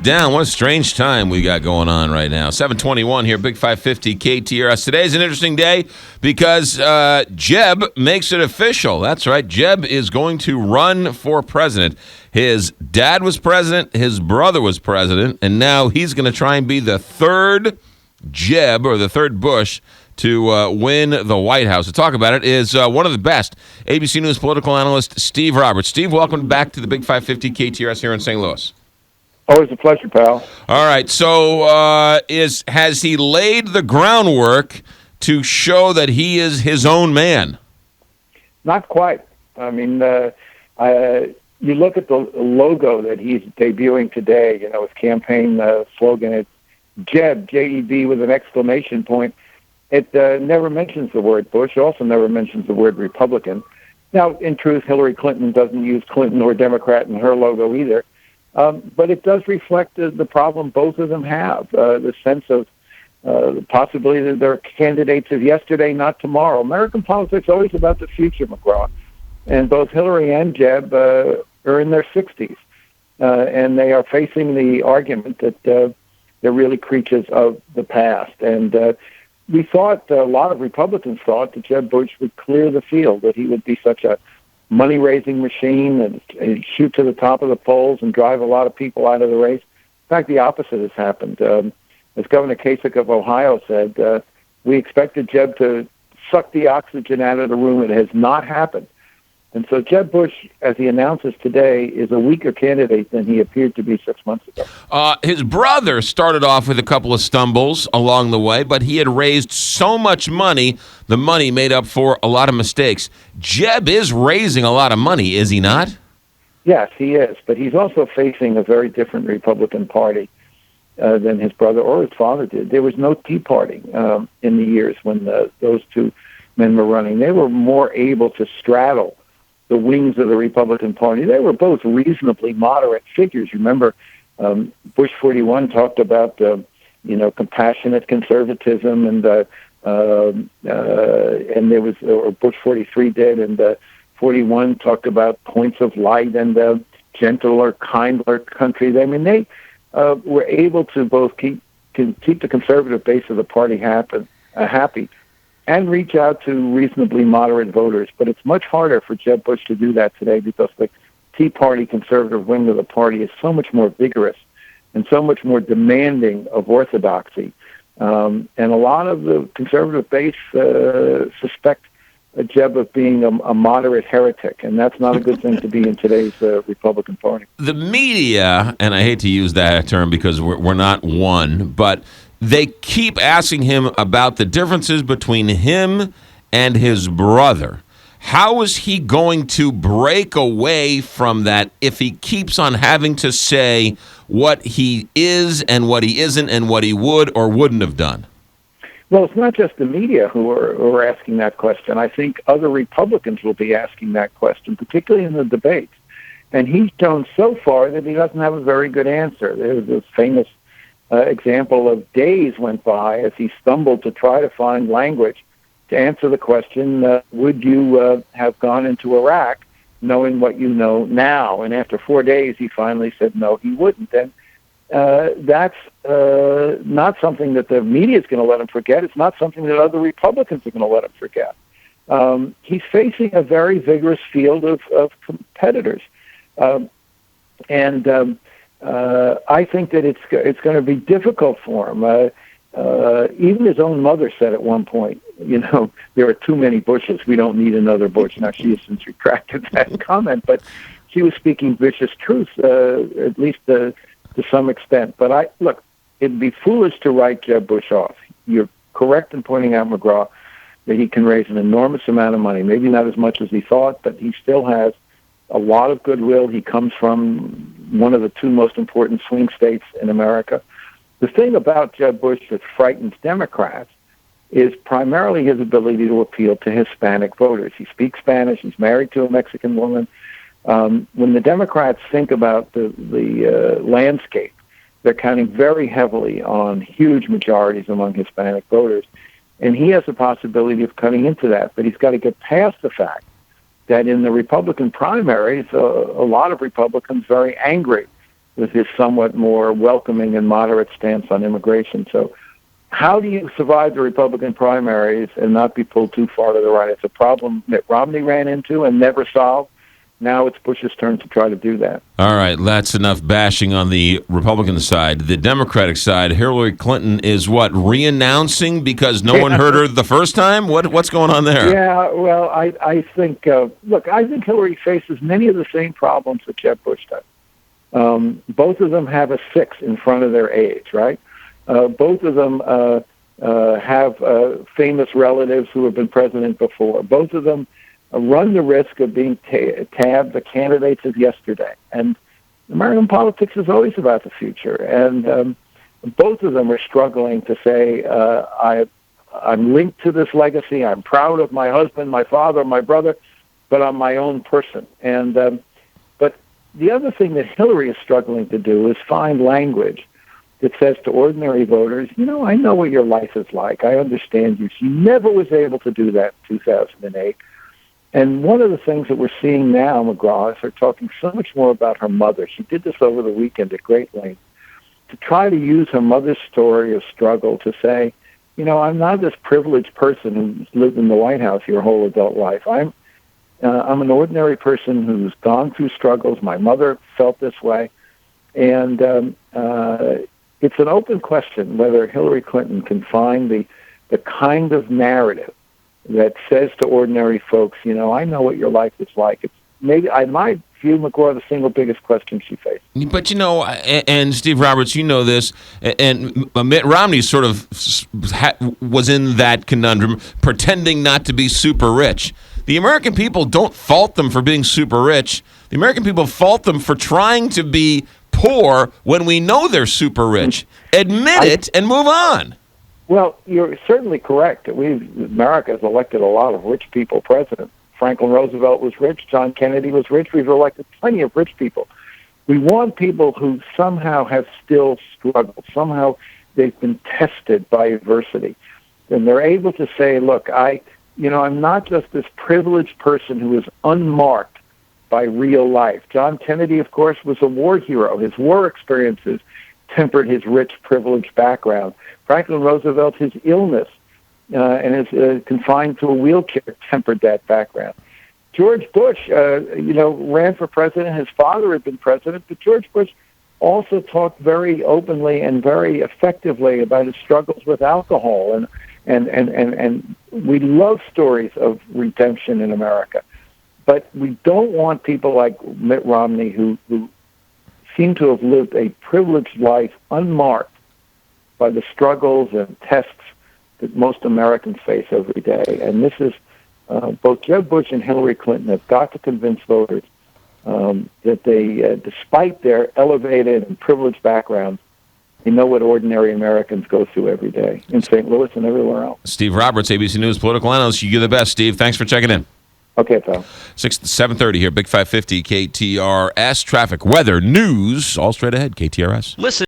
down. What a strange time we got going on right now. 7:21 here, Big 550 KTRS. Today's an interesting day because Jeb makes it official. That's right. Jeb is going to run for president. His dad was president, his brother was president, and now he's going to try and be the third Jeb or the third Bush to win the White House. To talk about it is one of the best, ABC News political analyst Steve Roberts. Steve, welcome back to the Big 550 KTRS here in St. Louis. Always a pleasure, pal. All right, so has he laid the groundwork to show that he is his own man? Not quite. I mean, you look at the logo that he's debuting today, his campaign slogan, it's Jeb, J-E-B with an exclamation point. It never mentions the word Bush, also never mentions the word Republican. Now, in truth, Hillary Clinton doesn't use Clinton or Democrat in her logo either. But it does reflect the problem both of them have, the sense of the possibility that they're candidates of yesterday, not tomorrow. American politics is always about the future, McGraw. And both Hillary and Jeb are in their 60s. And they are facing the argument that they're really creatures of the past. And we thought, a lot of Republicans thought, that Jeb Bush would clear the field, that he would be such a money-raising machine and shoot to the top of the polls and drive a lot of people out of the race. In fact, the opposite has happened. As Governor Kasich of Ohio said, we expected Jeb to suck the oxygen out of the room. It has not happened. And so Jeb Bush, as he announces today, is a weaker candidate than he appeared to be 6 months ago. His brother started off with a couple of stumbles along the way, but he had raised so much money, the money made up for a lot of mistakes. Jeb is raising a lot of money, is he not? Yes, he is, but he's also facing a very different Republican Party than his brother or his father did. There was no Tea Party in the years when those two men were running. They were more able to straddle the wings of the Republican Party. They were both reasonably moderate figures. Remember, Bush 41 talked about, compassionate conservatism, and there was, or Bush 43 did, and 41 talked about points of light and gentler, kinder country. I mean, they were able to both keep the conservative base of the party happy, and reach out to reasonably moderate voters. But it's much harder for Jeb Bush to do that today because the Tea Party conservative wing of the party is so much more vigorous and so much more demanding of orthodoxy. And a lot of the conservative base suspect Jeb of being a moderate heretic, and that's not a good thing to be in today's Republican Party. The media, and I hate to use that term because we're not one, but they keep asking him about the differences between him and his brother. How is he going to break away from that if he keeps on having to say what he is and what he isn't and what he would or wouldn't have done? Well, it's not just the media who are asking that question. I think other Republicans will be asking that question, particularly in the debates. And he's shown so far that he doesn't have a very good answer. There's this famous example of days went by as he stumbled to try to find language to answer the question, would you have gone into Iraq knowing what you know now? And after 4 days, he finally said no, he wouldn't. And that's not something that the media is going to let him forget. It's not something that other Republicans are going to let him forget. He's facing a very vigorous field of competitors. I think that it's going to be difficult for him. Even his own mother said at one point, there are too many Bushes. We don't need another Bush. Now, she has since retracted that comment, but she was speaking vicious truth, at least to some extent. But look, it'd be foolish to write Jeb Bush off. You're correct in pointing out, McGraw, that he can raise an enormous amount of money. Maybe not as much as he thought, but he still has a lot of goodwill. He comes from one of the two most important swing states in America. The thing about Jeb Bush that frightens Democrats is primarily his ability to appeal to Hispanic voters. He speaks Spanish. He's married to a Mexican woman. When the Democrats think about the landscape, they're counting very heavily on huge majorities among Hispanic voters. And he has the possibility of cutting into that. But he's got to get past the fact that in the Republican primaries, a lot of Republicans very angry with his somewhat more welcoming and moderate stance on immigration. So how do you survive the Republican primaries and not be pulled too far to the right? It's a problem that Romney ran into and never solved. Now it's Bush's turn to try to do that. All right, that's enough bashing on the Republican side. The Democratic side, Hillary Clinton is what, re-announcing because no one heard her the first time? What's going on there? Yeah, well, I think, I think Hillary faces many of the same problems that Jeb Bush does. Both of them have a 6 in front of their age, right? Both of them have famous relatives who have been president before. Both of them run the risk of being tabbed the candidates of yesterday. And American politics is always about the future. And both of them are struggling to say, I'm linked to this legacy. I'm proud of my husband, my father, my brother, but I'm my own person. And but the other thing that Hillary is struggling to do is find language that says to ordinary voters, I know what your life is like. I understand you. She never was able to do that in 2008. And one of the things that we're seeing now, McGraw, is her talking so much more about her mother. She did this over the weekend at great length to try to use her mother's story of struggle to say, I'm not this privileged person who's lived in the White House your whole adult life. I'm an ordinary person who's gone through struggles. My mother felt this way. And it's an open question whether Hillary Clinton can find the kind of narrative that says to ordinary folks, I know what your life is like. It's maybe, I might view McGraw the single biggest question she faced. But, and Steve Roberts, this, and Mitt Romney sort of was in that conundrum, pretending not to be super rich. The American people don't fault them for being super rich. The American people fault them for trying to be poor when we know they're super rich. Admit it and move on. Well, you're certainly correct. America has elected a lot of rich people president. Franklin Roosevelt was rich. John Kennedy was rich. We've elected plenty of rich people. We want people who somehow have still struggled. Somehow they've been tested by adversity. And they're able to say, look, I'm not just this privileged person who is unmarked by real life. John Kennedy, of course, was a war hero. His war experiences tempered his rich, privileged background. Franklin Roosevelt, his illness and his confined to a wheelchair tempered that background. George Bush, ran for president. His father had been president, but George Bush also talked very openly and very effectively about his struggles with alcohol. And we love stories of redemption in America. But we don't want people like Mitt Romney who seem to have lived a privileged life unmarked by the struggles and tests that most Americans face every day. And this is both Jeb Bush and Hillary Clinton have got to convince voters that they, despite their elevated and privileged backgrounds, they know what ordinary Americans go through every day in St. Louis and everywhere else. Steve Roberts, ABC News political analyst. You're the best, Steve. Thanks for checking in. Okay, pal. 7:30 here, Big 550 KTRS. Traffic, weather, news, all straight ahead, KTRS. Listen.